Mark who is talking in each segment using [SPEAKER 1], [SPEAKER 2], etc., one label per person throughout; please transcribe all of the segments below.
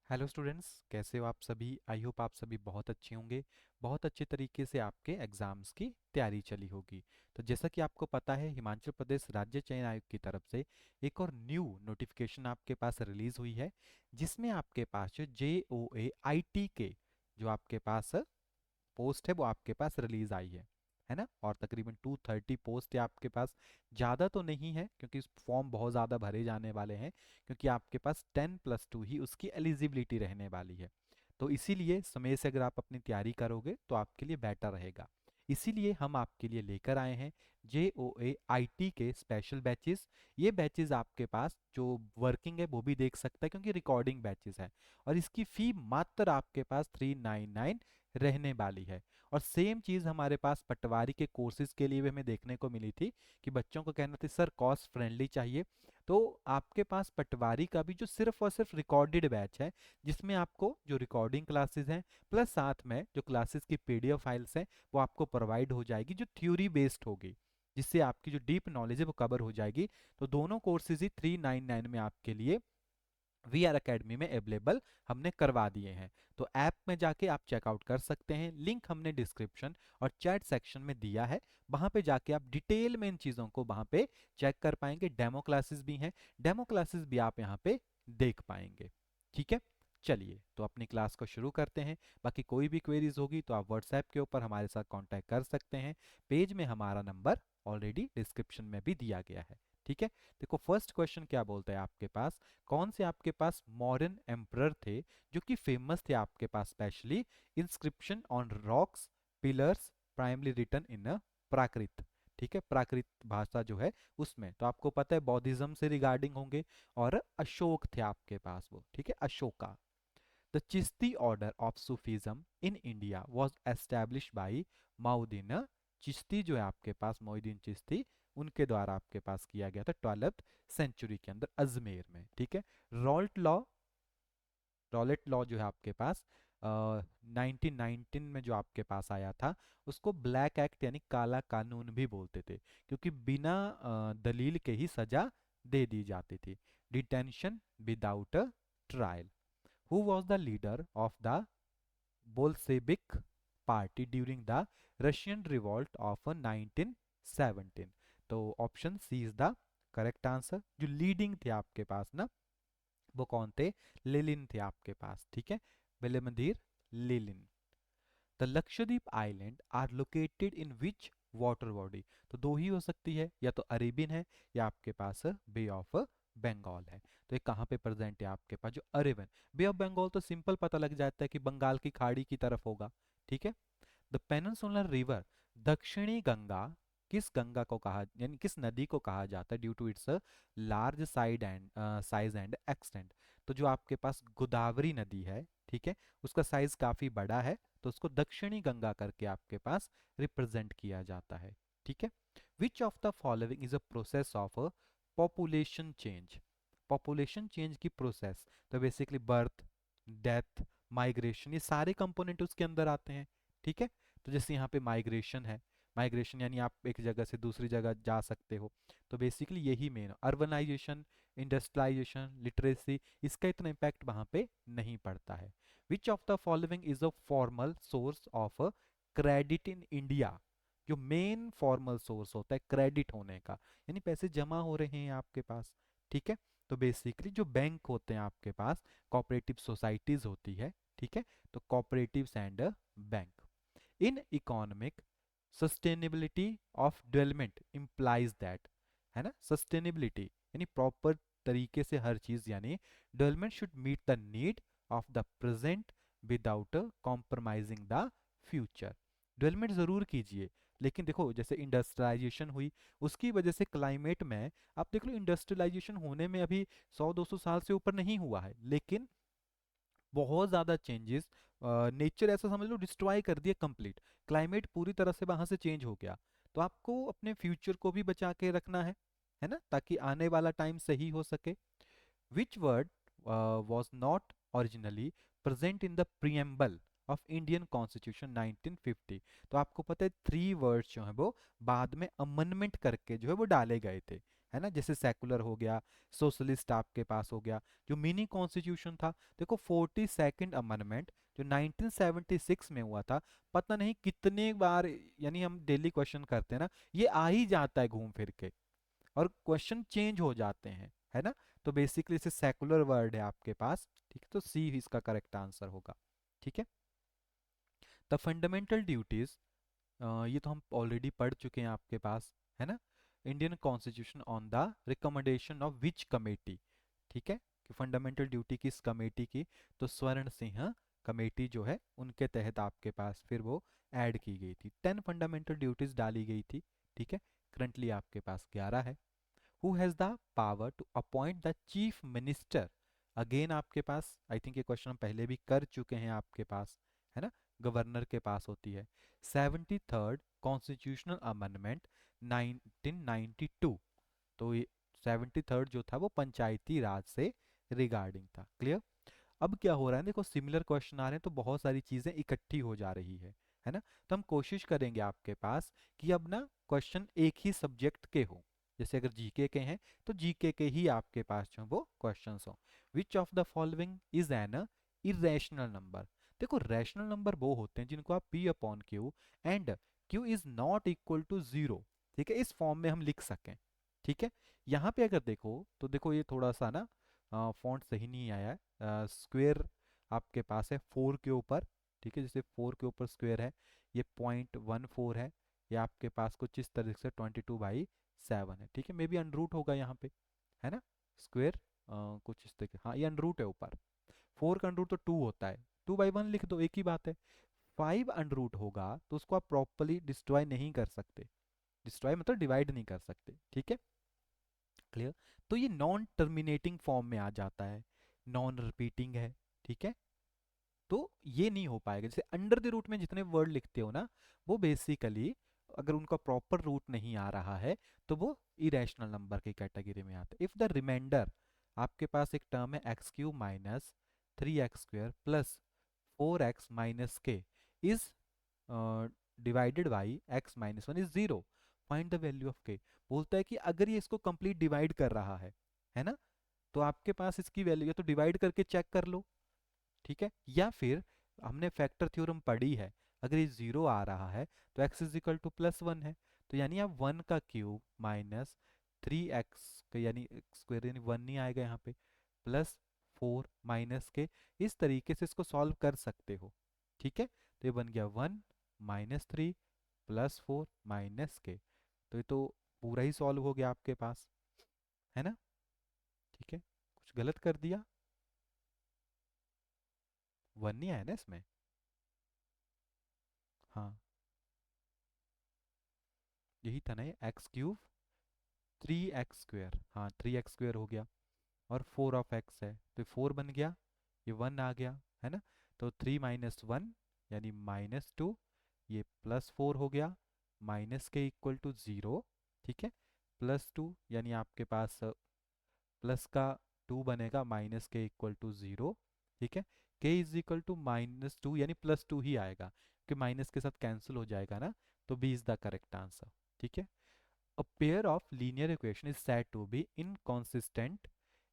[SPEAKER 1] Hello students, कैसे हो आप सभी। आई होप आप सभी बहुत अच्छे होंगे। बहुत अच्छे तरीके से आपके एग्जाम्स की तैयारी चली होगी। तो जैसा कि आपको पता है, हिमाचल प्रदेश राज्य चयन आयोग की तरफ से एक और न्यू नोटिफिकेशन आपके पास रिलीज हुई है, जिसमें आपके पास जो JOA IT के जो आपके पास पोस्ट है वो आपके पास रिलीज आई है ना। और तकरीबन 230 पोस्ट है आपके पास। ज़्यादा तो नहीं है क्योंकि फॉर्म बहुत ज़्यादा भरे जाने वाले हैं, क्योंकि आपके पास 10+2 ही उसकी एलिजिबिलिटी रहने वाली है। तो इसीलिए समय से अगर आप अपनी तैयारी करोगे तो आपके लिए बेटर रहेगा। इसीलिए हम आपके लिए लेकर आए हैं JOA IT के स्पेशल बैचेस। ये बैचेस आपके पास जो वर्किंग है वो भी देख सकता है, क्योंकि रिकॉर्डिंग बैचेस है। और इसकी फी मात्र आपके पास 399 रहने वाली है। और सेम चीज़ हमारे पास पटवारी के कोर्सेज के लिए भी हमें देखने को मिली थी कि बच्चों को कहना था सर कॉस्ट फ्रेंडली चाहिए। तो आपके पास पटवारी का भी जो सिर्फ और सिर्फ रिकॉर्डेड बैच है, जिसमें आपको जो रिकॉर्डिंग क्लासेस हैं प्लस साथ में जो क्लासेस की PDF फाइल्स हैं वो आपको प्रोवाइड हो जाएगी, जो थ्योरी बेस्ड होगी, जिससे आपकी जो डीप नॉलेज है वो कवर हो जाएगी। तो दोनों कोर्सेज ही 399 में आपके लिए VR अकेडमी में अवेलेबल हमने करवा दिए हैं। तो ऐप में जाके आप चेकआउट कर सकते हैं, लिंक हमने डिस्क्रिप्शन और चैट सेक्शन में दिया है। वहां पे जाके आप डिटेल में इन चीज़ों को वहां पे चेक कर पाएंगे। डेमो क्लासेस भी हैं, डेमो क्लासेस भी आप यहाँ पे देख पाएंगे। ठीक है, चलिए तो अपनी क्लास को शुरू करते हैं। बाकी कोई भी क्वेरीज होगी तो आप व्हाट्सएप के ऊपर हमारे साथ कांटेक्ट कर सकते हैं। पेज में हमारा नंबर ऑलरेडी डिस्क्रिप्शन में भी दिया गया है। ठीक है, देखो फर्स्ट क्वेश्चन क्या बोलता है आपके पास, कौन से आपके पास मॉडर्न एम्परर थे जो कि फेमस थे आपके पास, specially inscription on rocks pillars primarily written in a Prakrit. ठीक है, प्राकृत भाषा जो है उसमें, तो आपको पता है बौद्धिज्म से रिगार्डिंग होंगे। और अशोक थे आपके पास वो, ठीक है, Ashoka. The Chishti order of Sufism in India was establish by Muinuddin Chishti, जो है आपके पास मोइनुद्दीन चिश्ती, उनके द्वारा आपके पास किया गया था 12th सेंचुरी के अंदर अजमेर में। ठीक है, रॉल्ट लॉ, रॉलेट लॉ जो है आपके पास 1919 में जो आपके पास आया था, उसको ब्लैक एक्ट यानी काला कानून भी बोलते थे, क्योंकि बिना दलील के ही सजा दे दी जाती थी। Detention without a trial. Who was the leader of the Bolshevik party during the Russian revolt of 1917? तो option C is the correct answer. जो लीडिंग थे आपके पास ना, वो कौन थे, लेलिन थे आपके पास। ठीक है, Vladimir Lenin. The Lakshadweep island are located in which water body? तो दो ही हो सकती है, या तो अरेबियन है या आपके पास बे ऑफ बंगाल है। तो ये कहाँ पे प्रेजेंट है आपके पास, जो अरेबियन। बे ऑफ बंगाल तो सिंपल पता लग जाता है कि बंगाल की खाड़ी की तरफ होगा। ठीक है, द पेनिनसुलर रिवर, दक्षिणी गंगा, किस गंगा को कहा, यानी किस नदी को कहा जाता है, due to its large side and size and extent? तो जो आपके पास गोदावरी नदी है, ठीक है, उसका साइज काफी बड़ा है, तो उसको दक्षिणी गंगा करके आपके पास रिप्रेजेंट किया जाता है। ठीक है, विच of the following is a process of population change? Population change की प्रोसेस, तो बेसिकली बर्थ, डेथ, माइग्रेशन, ये सारे कंपोनेंट उसके अंदर आते हैं। ठीक है, तो जैसे यहाँ पे माइग्रेशन है, माइग्रेशन यानी आप एक जगह से दूसरी जगह जा सकते हो, तो बेसिकली यही मेन। अर्बनाइजेशन, इंडस्ट्रियलाइजेशन, लिटरेसी, इसका इतना इम्पैक्ट वहां पे नहीं पड़ता है। विच of the following is a formal source of credit in India? जो मेन फॉर्मल सोर्स होता है क्रेडिट होने का, यानी पैसे जमा हो रहे हैं आपके पास। ठीक है, तो बेसिकली जो बैंक होते हैं आपके पास, कोऑपरेटिव सोसाइटीज होती है। ठीक है, तो cooperatives and bank. In economic sustainability of development implies that, है ना, सस्टेनेबिलिटी यानी प्रॉपर तरीके से हर चीज, यानी development should meet the need of the present without compromising the future. Development जरूर कीजिए, लेकिन देखो जैसे इंडस्ट्रियलाइजेशन हुई, उसकी वजह से क्लाइमेट में, आप देख लो इंडस्ट्रियलाइजेशन होने में अभी 100-200 साल से ऊपर नहीं हुआ है, लेकिन बहुत ज्यादा चेंजेस, नेचर ऐसा समझ लो डिस्ट्रॉय कर दिया कंप्लीट, क्लाइमेट पूरी तरह से वहां से चेंज हो गया। तो आपको अपने फ्यूचर को भी बचा के रखना है ना, ताकि आने वाला टाइम सही हो सके। Which word was not originally present in the preamble of Indian constitution 1950? तो आपको पता है 3 वर्ड्स जो है वो बाद में अमेंडमेंट करके जो है वो डाले गए थे। है ना, जैसे सेकुलर हो गया, सोशलिस्ट आपके पास हो गया। जो मिनी कॉन्स्टिट्यूशन था, देखो 42nd अमेंडमेंट जो 1976 में हुआ था, पता नहीं कितने बार, यानी हम डेली क्वेश्चन करते हैं ना, ये आ ही जाता है घूम फिर के, और क्वेश्चन चेंज हो जाते हैं, है ना। तो बेसिकली इसे सेकुलर वर्ड है आपके पास, ठीक है, तो सी इसका करेक्ट आंसर होगा। ठीक है। द फंडामेंटल ड्यूटीज, ये तो हम ऑलरेडी पढ़ चुके हैं आपके पास, है ना। Indian constitution on the recommendation of which committee, ठीक है, कि फंडामेंटल ड्यूटी किस कमेटी की, तो स्वर्ण सिंह कमेटी जो है उनके तहत आपके पास फिर वो ऐड की गई थी। 10 फंडामेंटल ड्यूटीज डाली गई थी, ठीक है। करंटली आपके पास 11 है। Who has the power to appoint the chief minister, again आपके पास, आई थिंक ये क्वेश्चन हम पहले भी कर चुके हैं आपके पास, है ना, गवर्नर के पास होती है। 73rd कॉन्स्टिट्यूशनल अमेंडमेंट 1992, तो ये 73rd जो था वो पंचायती राज से रिगार्डिंग था। क्लियर। अब क्या हो रहा है, देखो सिमिलर क्वेश्चन आ रहे हैं तो बहुत सारी चीजें इकट्ठी हो जा रही है ना। तो हम कोशिश करेंगे आपके पास कि अब ना क्वेश्चन एक ही सब्जेक्ट के हो, जैसे अगर जीके के हैं तो जीके के ही आपके पास जो वो क्वेश्चंस हो। Which of the following is an irrational number, देखो रैशनल नंबर वो होते हैं जिनको आप p upon q and q is not equal to zero, ठीक है, इस फॉर्म में हम लिख सकें। ठीक है। यहाँ पे अगर देखो तो देखो ये थोड़ा सा ना फॉन्ट सही नहीं आया है, स्क्वेयर आपके पास है 4 के ऊपर, ठीक है, जैसे 4 के ऊपर स्क्वेयर है, ये 0.14 है, ये आपके पास कुछ इस तरह से 22/7 है, ठीक है, मे बी अनरूट होगा यहाँ पे, है ना, स्क्वेयर कुछ इस तरह, हाँ ये अनरूट है ऊपर, 4 का अनरूट तो 2 होता है, 2/1 लिख दो, एक ही बात है। 5 अनरूट होगा तो उसको आप प्रॉपरली डिस्ट्रॉय नहीं कर सकते, डिस्ट्रॉय मतलब डिवाइड नहीं कर सकते, ठीक है। क्लियर। तो ये नॉन टर्मिनेटिंग फॉर्म में आ जाता है, नॉन रिपीटिंग है, ठीक है, तो ये नहीं हो पाएगा। जैसे अंडर द रूट में जितने वर्ड लिखते हो ना, वो बेसिकली अगर उनका प्रॉपर रूट नहीं आ रहा है तो वो इरेशनल नंबर की कैटेगरी में आते हैं। इफ द रिमाइंडर, आपके पास एक टर्म है x cube minus 3x² plus 4x minus k is divided by x-1 is zero, find the value of k. बोलता है कि अगर ये इसको कंप्लीट डिवाइड कर रहा है ना, तो आपके पास इसकी वैल्यू, या तो डिवाइड करके चेक कर लो, ठीक है, या फिर हमने फैक्टर थ्योरम पढ़ी है, अगर ये जीरो आ रहा है तो x इज इक्वल टू +1 है, तो यानी आप 1 का क्यूब माइनस 3x का यानी स्क्वायर, यानी 1 नहीं आएगा यहाँ पे, प्लस 4 माइनस के, इस तरीके से इसको सॉल्व कर सकते हो, ठीक है। तो ये बन गया 1 -3 प्लस 4 माइनस के, तो ये तो पूरा ही सॉल्व हो गया आपके पास, है ना। ठीक है, कुछ गलत कर दिया, 1 नहीं आया ना इसमें, हाँ यही था ना, ये x³ 3x², हाँ 3x² हो गया, और 4 है तो 4 बन गया, ये 1 आ गया, है ना। तो 3 - 1 यानी -2, ये +4 हो गया, माइनस के इक्वल टू 0, ठीक है, +2 यानी आपके पास प्लस का 2 बनेगा, माइनस के इक्वल टू 0, ठीक है, के इज इक्वल टू -2 यानी +2 ही आएगा, कि माइनस के साथ कैंसिल हो जाएगा ना, तो B is the correct answer, ठीक है। A pair of linear equation is said to be inconsistent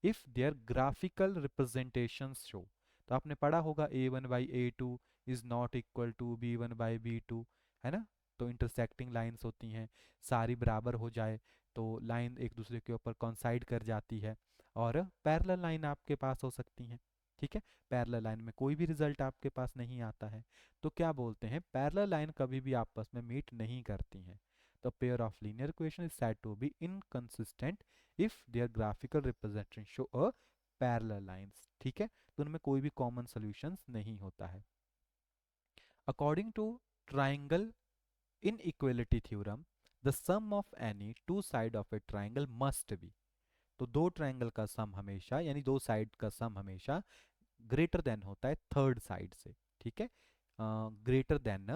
[SPEAKER 1] if their graphical representations show, तो आपने पढ़ा होगा a1/a2 is not equal to b1/b2, है ना। तो इंटरसेक्टिंग लाइंस होती हैं, सारी बराबर हो जाए तो लाइन एक दूसरे के ऊपर कॉन्साइड कर जाती है, और पैरेलल लाइन आपके पास हो सकती हैं, ठीक है। पैरेलल लाइन में कोई भी रिजल्ट आपके पास नहीं आता है, तो क्या बोलते हैं, पैरेलल लाइन कभी भी आपस में मीट नहीं करती हैं। The pair of linear equation is said to be inconsistent if their graphical representation show a parallel lines, ठीक है, तो उनमें कोई भी कॉमन सॉल्यूशंस नहीं होता है। According to triangle inequality theorem, the sum of any two side of a triangle must be, तो दो ट्रायंगल का सम हमेशा, यानी दो साइड का सम हमेशा ग्रेटर देन होता है थर्ड साइड से, ठीक है, greater than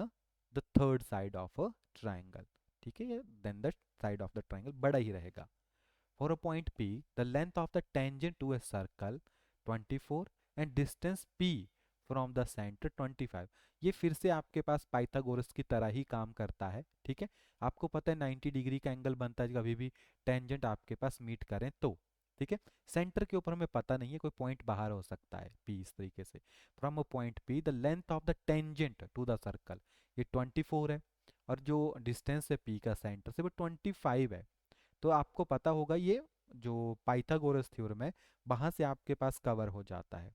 [SPEAKER 1] the third side of a triangle, ठीक है, then the side of the triangle बड़ा ही रहेगा। For a point P, the length of the tangent to a circle 24 and distance P from the centre 25। ये फिर से आपके पास Pythagoras की तरह ही काम करता है, ठीक है। आपको पता है 90 डिग्री का एंगल बनता है कभी भी टेंजेंट आपके पास मीट करें तो, ठीक है। सेंटर के ऊपर हमें पता नहीं है, कोई पॉइंट बाहर हो सकता है पी, इस तरीके से। From a point P the length of the tangent to the circle, ये 24 है, और जो डिस्टेंस है पी का सेंटर से वो 25 है। तो आपको पता होगा ये जो पाइथागोरस थ्योरम है वहां से आपके पास कवर हो जाता है,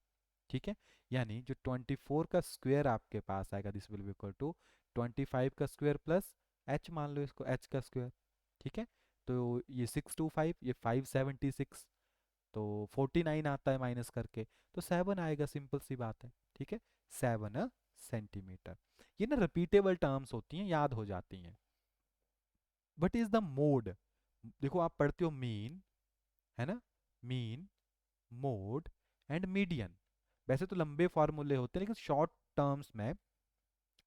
[SPEAKER 1] ठीक है। यानी जो 24 का स्क्वायर आपके पास आएगा, this will be equal to 25 का स्क्वायर प्लस एच, मान लो इसको एच का स्क्वायर, ठीक है। तो ये 625, ये 576, तो 49 आता है माइनस करके, तो 7 आएगा, सिंपल सी बात है, ठीक है। 7 सेंटीमीटर। ये ना रिपीटेबल टर्म्स होती हैं, याद हो जाती हैं। वट इज द मोड, देखो आप पढ़ते हो मीन, है ना, मीन, मोड एंड मीडियन। वैसे तो लंबे फॉर्मूले होते हैं, लेकिन शॉर्ट टर्म्स में,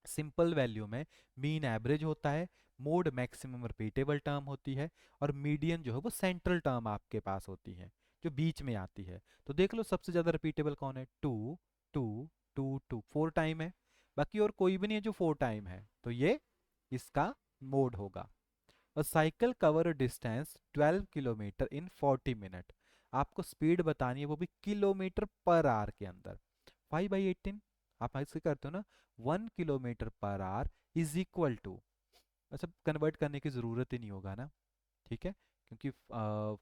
[SPEAKER 1] सिंपल वैल्यू में मीन एवरेज होता है, मोड मैक्सिमम रिपीटेबल टर्म होती है, और मीडियन जो है वो सेंट्रल टर्म आपके पास होती है, जो बीच में आती है। तो देख लो सबसे ज्यादा रिपीटेबल कौन है, two, two, two, two, 4 time है, बाकी और कोई भी नहीं है जो 4 टाइम है, तो ये इसका मोड होगा। अ साइकिल कवर डिस्टेंस 12 किलोमीटर इन 40 मिनट, आपको स्पीड बतानी है वो भी किलोमीटर पर आवर के अंदर। 5/18 आप ऐसे करते हो ना, 1 kilometre per hour is equal to, अच्छा कन्वर्ट करने की ज़रूरत ही नहीं होगा ना, ठीक है, क्योंकि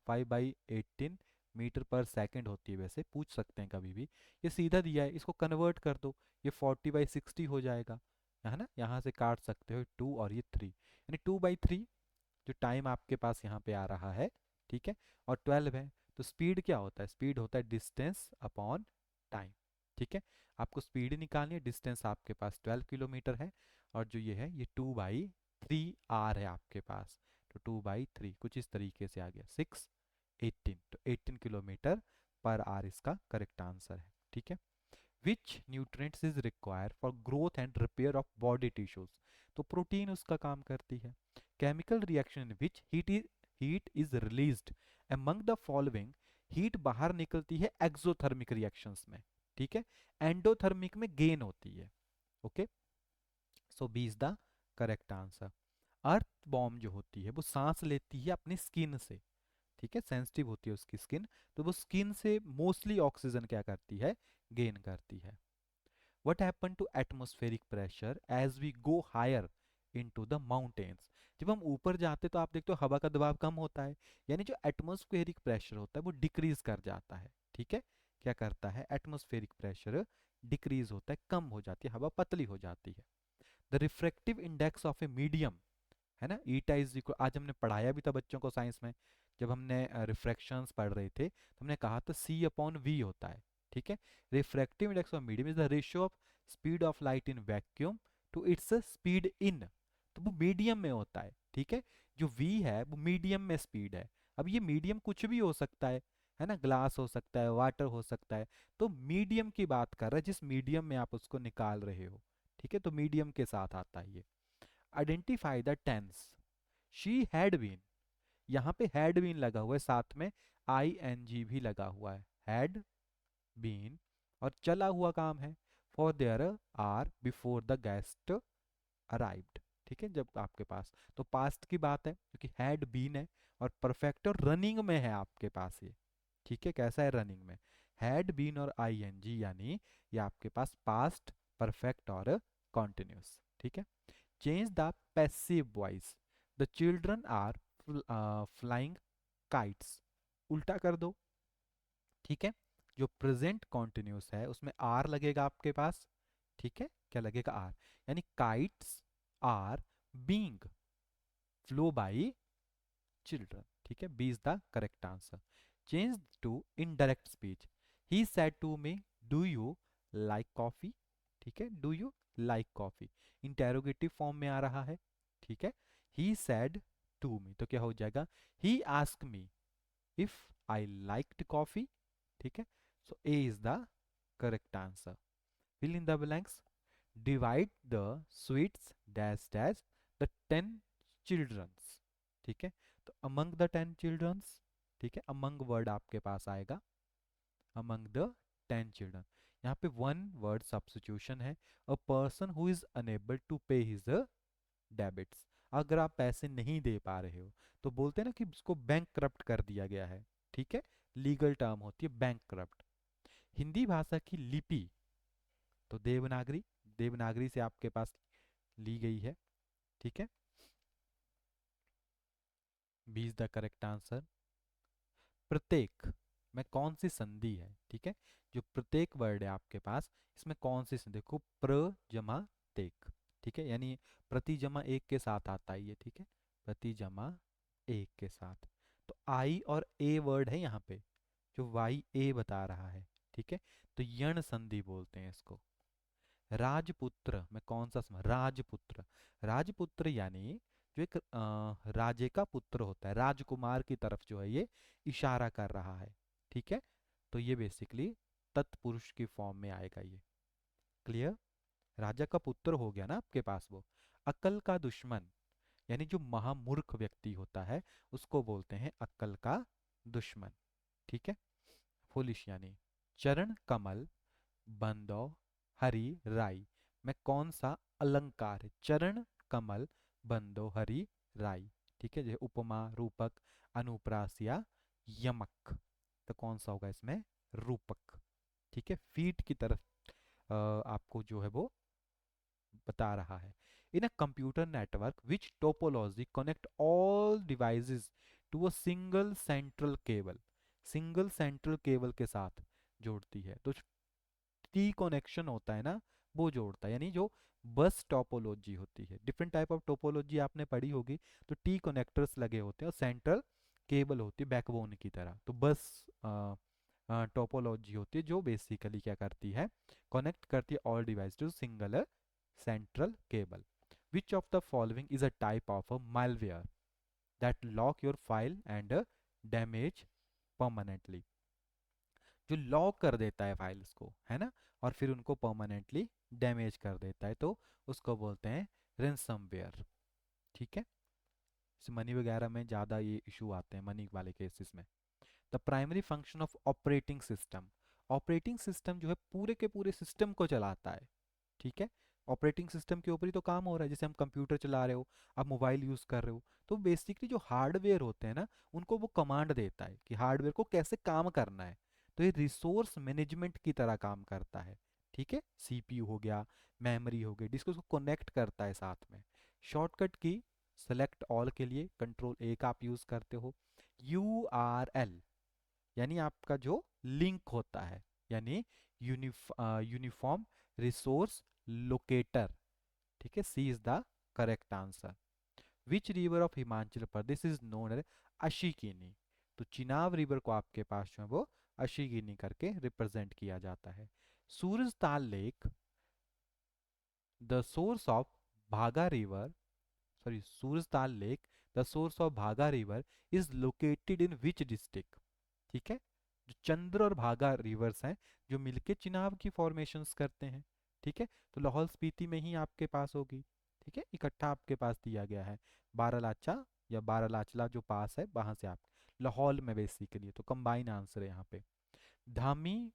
[SPEAKER 1] 5/18 मीटर पर सेकंड होती है, वैसे पूछ सकते हैं कभी भी। ये सीधा दिया है, इसको कन्वर्ट कर दो, ये 40/60 हो जाएगा, है ना। यहाँ से काट सकते हो 2 और ये 3, यानी 2/3 जो टाइम आपके पास यहाँ पे आ रहा है, ठीक है। और 12 है, तो स्पीड क्या होता है, स्पीड होता है डिस्टेंस अपॉन टाइम, ठीक है। आपको स्पीड निकालनी है, डिस्टेंस आपके पास 12 किलोमीटर है, और जो ये है ये 2/3 आर है आपके पास, तो 2/3 कुछ इस तरीके से आ गया, 6, 18, तो 18 किलोमीटर पर आवर इसका करेक्ट आंसर है, ठीक है। विच nutrients is required for growth and repair of body tissues, तो प्रोटीन उसका काम करती है। Chemical reaction in which heat is released among the following, heat बाहर निकलती है एक्सोथर्मिक रिएक्शंस में, ठीक है, एंडोथर्मिक में गेन होती है, okay. So B is the correct answer. Earth bomb जो होती है वो सांस लेती है अपनी स्किन से, ठीक है, सेंसिटिव होती है उसकी स्किन, तो वो स्किन से मोस्टली ऑक्सीजन क्या करती है, गेन करती है। What happened to atmospheric pressure as we go higher into the mountains, जब हम ऊपर जाते तो आप देखते हो हवा का दबाव कम होता है, यानी जो एटमॉस्फेरिक प्रेशर होता है वो डिक्रीज कर जाता है, ठीक है। क्या करता है, एटमॉस्फेरिक प्रेशर डिक्रीज होता है, कम हो जाती है, हवा पतली हो जाती है। The refractive index of a medium, है ना, ईटा इज इक्वल, आज हमने पढ़ाया भी था बच्चों को साइंस में, जब हमने रिफ्रैक्शंस पढ़ रहे थे तो हमने कहा था C/V होता है, ठीक है। Refractive index of medium is the ratio of speed of light in vacuum to its speed in, तो वो मीडियम में होता है, ठीक है। जो V है वो मीडियम में स्पीड है। अब ये मीडियम कुछ भी हो सकता है ना, ग्लास हो सकता है, वाटर हो सकता है, तो मीडियम की बात कर रहा है, जिस मीडियम में आप उसको निकाल रहे हो, ठीक है, तो मीडियम के साथ आता है ये। Identify the tense, she had been, यहाँ पे हैड बीन लगा हुआ है, साथ में ING भी लगा हुआ है, हैड बीन, और चला हुआ काम है, for there are before the guest arrived, ठीक है, जब आपके पास, तो पास्ट की बात है क्योंकि हैड बीन है, और परफेक्ट और रनिंग में है आपके पास ये, ठीक है, कैसा है, रनिंग में। हैड बीन और ING यानी ये आपके पास पास्ट, परफेक्ट और कॉन्टिन्यूस, ठीक है। Change the passive voice, the children are flying kites, उल्टा कर दो, ठीक है। जो प्रेजेंट कॉन्टिन्यूस है उसमें आर लगेगा आपके पास, ठीक है, क्या लगेगा, आर, यानी kites are being flow by children, ठीक है, B is the correct answer. Change to indirect speech, he said to me do you like coffee, ठीक है, do you like coffee, interrogative form में आ रहा है, ठीक है। ही सेड टू मी, तो क्या हो जाएगा, he ask me if I liked coffee, ठीक है। So A is the correct answer. Fill in the blanks, divide the sweets dash dash the 10 childrens, ठीक है, तो अमंग द 10 चिल्ड्रंस, ठीक है, अमंग वर्ड आपके पास आएगा, अमंग द 10 चिल्ड्रन। यहाँ पे वन वर्ड सब्स्टिट्यूशन है, a person who is unable to pay his debits. अगर आप पैसे नहीं दे पा रहे हो तो बोलते हैं ना कि उसको बैंक करप्ट कर दिया गया है, ठीक है, लीगल टर्म होती है बैंक करप्ट। हिंदी भाषा की लिपि तो देवनागरी, देवनागरी से आपके पास ली गई है, ठीक है, B is the correct answer. प्रत्येक में कौन सी संधि है, ठीक है, जो प्रत्येक वर्ड है आपके पास इसमें कौन सी संधि, देखो प्र जमा तेक, ठीक है, यानी प्रति जमा एक के साथ आता है ये, ठीक है, प्रति जमा एक के साथ। तो आई और ए वर्ड है यहाँ पे, जो वाई ए बता रहा है, ठीक है, तो यण संधि बोलते हैं इसको। राजपुत्र में कौन सा राजपुत्र, राजपुत्र यानी जो एक राजे का पुत्र होता है, राजकुमार की तरफ जो है ये इशारा कर रहा है, ठीक है, तो ये बेसिकली तत्पुरुष की फॉर्म में आएगा ये। क्लियर? राजा का पुत्र हो गया ना आपके पास वो। अक्ल का दुश्मन यानी जो महामूर्ख व्यक्ति होता है उसको बोलते हैं अक्ल का दुश्मन, ठीक है, फुलिश यानी। चरण कमल बंदो हरि राई में कौन सा अलंकार है, चरण कमल बंदो हरि राई, ठीक है, जैसे उपमा रूपक अनुप्रास या यमक, तो कौन सा होगा इसमें, रूपक, ठीक है, फीट की तरफ आपको जो है वो बता रहा है। In a computer network which topology connect all devices to a single central cable, single central cable के साथ जोड़ती है, तो टी कनेक्शन होता है ना वो जोड़ता है, यानी जो बस टोपोलॉजी होती है, डिफरेंट टाइप ऑफ टोपोलॉजी आपने पढ़ी होगी, तो टी कनेक्टर्स लगे होते हैं और सेंट्रल केबल होती है बैकबोन की तरह, तो बस टोपोलॉजी होती है जो बेसिकली क्या करती है, कनेक्ट करती है all device to single central cable. Which of the following is a type of a malware that lock your file and damage permanently, जो लॉक कर देता है फाइल्स को, है ना, और फिर उनको परमानेंटली डैमेज कर देता है, तो उसको बोलते हैं रेंसमवेयर, ठीक है, मनी वगैरह में ज़्यादा ये इशू आते हैं मनी वाले केसेस में। The primary function of operating system, operating system जो है पूरे के पूरे सिस्टम को चलाता है, ठीक है, ऑपरेटिंग सिस्टम के ऊपर ही तो काम हो रहा है, जैसे हम कंप्यूटर चला रहे हो, आप मोबाइल यूज़ कर रहे हो, तो बेसिकली जो हार्डवेयर होते हैं ना उनको वो कमांड देता है कि हार्डवेयर को कैसे काम करना है, तो ये रिसोर्स मैनेजमेंट की तरह काम करता है, ठीक है, सीपीयू हो गया, मेमोरी हो गई, जिसको उसको कनेक्ट करता है साथ में। शॉर्टकट की सेलेक्ट ऑल के लिए कंट्रोल ए का आप यूज़ करते हो। यूआरएल यानी आपका जो लिंक होता है, यानी यूनिफॉर्म रिसोर्स लोकेटर, ठीक है, C is the correct answer. Which river of Himachal Pradesh is known as Asikni, तो चिनाब रिवर को आपके पास जो है वो अशिगिनी करके रिप्रेजेंट किया जाता है। Surajtal lake the source of Bhaga river, sorry Surajtal lake the source of Bhaga river is located in which district, ठीक है, जो चंद्र और भागा रिवर्स हैं जो मिलके चिनाब की फॉर्मेशंस करते हैं, ठीक है, तो लाहौल स्पीति में ही आपके पास होगी, ठीक है, इकट्ठा आपके पास दिया गया है, बारालाचा या बारालाचला जो पास है वहां से आप लाहौल में बेसिकली, तो कंबाइन आंसर है यहाँ पे। धामी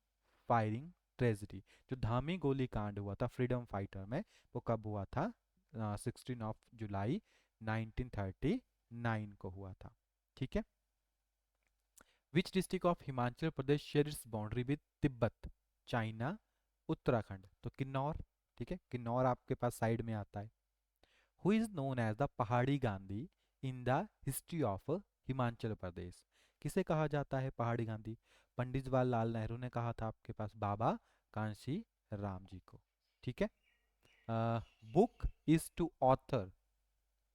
[SPEAKER 1] फायरिंग ट्रेजिडी, जो धामी गोली कांड हुआ था फ्रीडम फाइटर में, वो कब हुआ था, 16 जुलाई 1939 को हुआ था, ठीक है। Which district of Himachal Pradesh share its boundary with Tibet, China, Uttarakhand, तो किन्नौर, ठीक है, किन्नौर आपके पास साइड में आता है। Who is known as the Pahari Gandhi in the history of Himachal Pradesh, किसे कहा जाता है पहाड़ी गांधी, पंडित जवाहरलाल नेहरू ने कहा था आपके पास बाबा कांशी राम जी को, ठीक है। Book is to author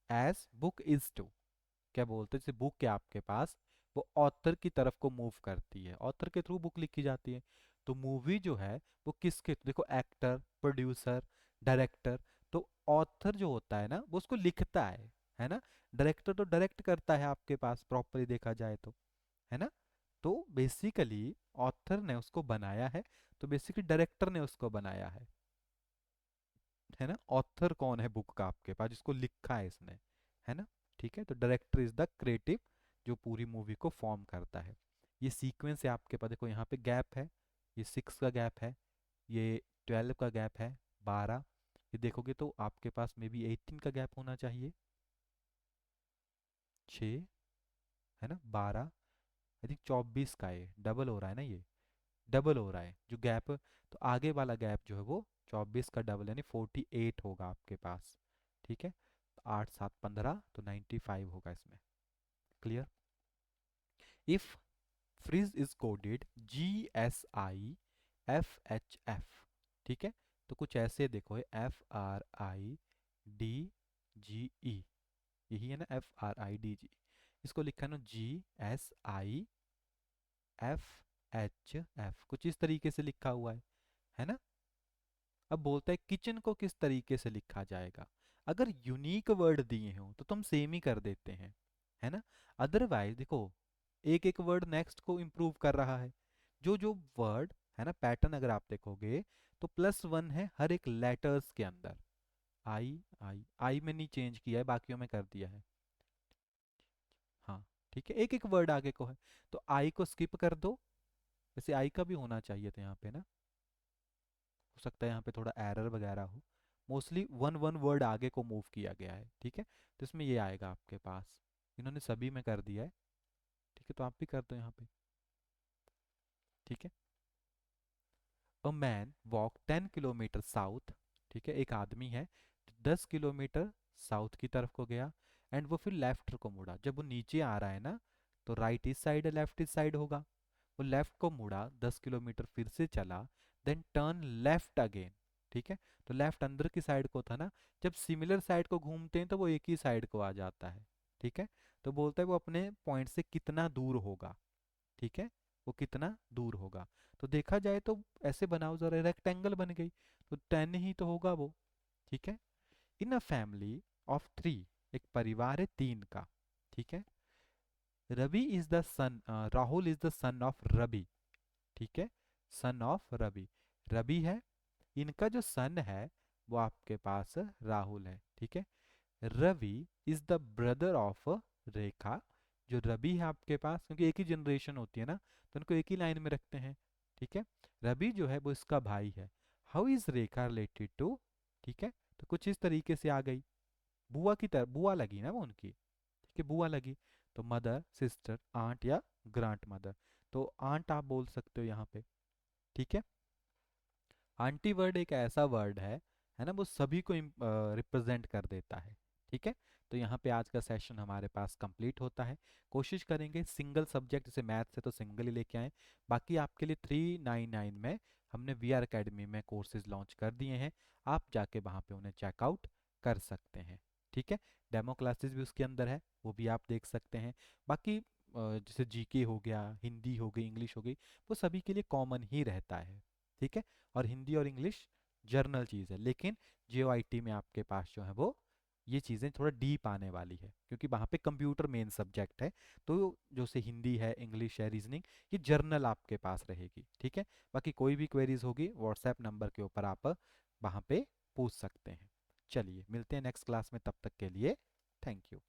[SPEAKER 1] as book is to, क्या बोलते हैं, जैसे बुक है आपके पास वो ऑथर की तरफ को मूव करती है, ऑथर के थ्रू बुक लिखी जाती है, तो मूवी जो है वो किसके, देखो एक्टर प्रोड्यूसर डायरेक्टर, तो ऑथर जो होता है ना वो उसको लिखता है ना, डायरेक्टर तो डायरेक्ट करता है आपके पास प्रॉपरली देखा जाए तो, है ना, तो बेसिकली ऑथर ने उसको बनाया है, तो बेसिकली डायरेक्टर ने उसको बनाया है ना, ऑथर कौन है बुक का आपके पास जिसको लिखा है इसने, है ना, ठीक है, तो डायरेक्टर इज द क्रिएटिव जो पूरी मूवी को फॉर्म करता है। ये सीक्वेंस है आपके पास, देखो यहाँ पे गैप है, ये 6 का गैप है, ये 12 का गैप है, 12, ये देखोगे तो आपके पास मे बी 18 का गैप होना चाहिए, 6 है ना, 12, आई थिंक 24 का, ये डबल हो रहा है ना, ये डबल हो रहा है जो गैप, तो आगे वाला गैप जो है वो 24 का डबल यानी 48 होगा आपके पास। ठीक है, 8 7 15 तो 95 होगा इसमें। Clear? If freeze is coded GSIFHF, ठीक है, तो कुछ ऐसे देखो, FRIDGE, यही है ना, FRIDG, इसको लिखा है ना GSIFHF, कुछ इस तरीके से लिखा हुआ है ना। अब बोलता है किचन को किस तरीके से लिखा जाएगा। अगर यूनिक वर्ड दिए हों तो तुम सेम ही कर देते हैं, है ना। अदरवाइज देखो, एक एक वर्ड नेक्स्ट को इम्प्रूव कर रहा है। जो जो वर्ड है ना, पैटर्न अगर आप देखोगे तो +1 है हर एक लेटर्स के अंदर। आई में नहीं चेंज किया है, बाकियों में कर दिया है। हाँ, ठीक है, एक एक वर्ड आगे को है, तो आई को स्किप कर दो। वैसे आई का भी होना चाहिए था यहाँ पे ना, हो सकता है यहाँ पे थोड़ा एरर वगैरह हो। मोस्टली वन वन वर्ड आगे को मूव किया गया है, ठीक है, तो इसमें ये आएगा आपके पास। इन्होंने सभी में कर दिया है, ठीक है, तो आप भी कर दो यहाँ पे। ठीक है, a man walk 10 kilometre south, ठीक है, एक आदमी है 10 किलोमीटर साउथ की तरफ को गया, एंड वो फिर लेफ्ट को मुड़ा। जब वो नीचे आ रहा है ना, तो राइट इस साइड है, लेफ्ट इस साइड होगा। वो लेफ्ट को मुड़ा, 10 किलोमीटर फिर से चला, देन टर्न लेफ्ट अगेन। ठीक है, तो लेफ्ट अंदर की साइड को था ना, जब सिमिलर साइड को घूमते हैं तो वो एक ही साइड को आ जाता है। ठीक है, तो बोलता है वो अपने पॉइंट से कितना दूर होगा। ठीक है, वो कितना दूर होगा, तो देखा जाए तो ऐसे बनाओ जरा, रेक्टेंगल बन गई, तो 10 ही तो होगा वो। ठीक है, इन अ फैमिली ऑफ 3, एक परिवार है 3 का। ठीक है, Ravi is the son, Rahul is the son of Ravi. ठीक है, सन ऑफ रवि, रवि है, इनका जो सन है वो आपके पास राहुल है। ठीक है, Ravi is the brother of Rekha, जो रवि है आपके पास, क्योंकि एक ही जनरेशन होती है ना, तो उनको एक ही लाइन में रखते हैं। ठीक है, रवि जो है वो इसका भाई है। How is Rekha related to, ठीक है, तो कुछ इस तरीके से आ गई, बुआ की तरह, बुआ लगी ना वो उनकी, ठीक है, बुआ लगी, तो मदर, सिस्टर, आंट या ग्रांट मदर, तो आंट आप बोल सकते हो यहाँ पे। ठीक है, आंटी वर्ड एक ऐसा वर्ड है ना, वो सभी को रिप्रेजेंट कर देता है। ठीक है, तो यहाँ पे आज का सेशन हमारे पास कंप्लीट होता है। कोशिश करेंगे सिंगल सब्जेक्ट, जैसे मैथ से तो सिंगल ही लेके आए, बाकी आपके लिए 399 में हमने वीआर अकेडमी में कोर्सेज लॉन्च कर दिए हैं, आप जाके वहाँ पे उन्हें चेकआउट कर सकते हैं। ठीक है, डेमो क्लासेस भी उसके अंदर है, वो भी आप देख सकते हैं। बाकी जैसे जीके हो गया, हिंदी हो गई, इंग्लिश हो गई, वो सभी के लिए कॉमन ही रहता है। ठीक है, और हिंदी और इंग्लिश जर्नल चीज़ है, लेकिन जेओआईटी में आपके पास जो है वो ये चीज़ें थोड़ा डीप आने वाली है, क्योंकि वहाँ पे कंप्यूटर मेन सब्जेक्ट है, तो जो से हिंदी है, इंग्लिश है, रीजनिंग, ये जर्नल आपके पास रहेगी। ठीक है, बाकी कोई भी क्वेरीज होगी व्हाट्सएप नंबर के ऊपर आप वहाँ पे पूछ सकते हैं। चलिए मिलते हैं नेक्स्ट क्लास में, तब तक के लिए थैंक यू।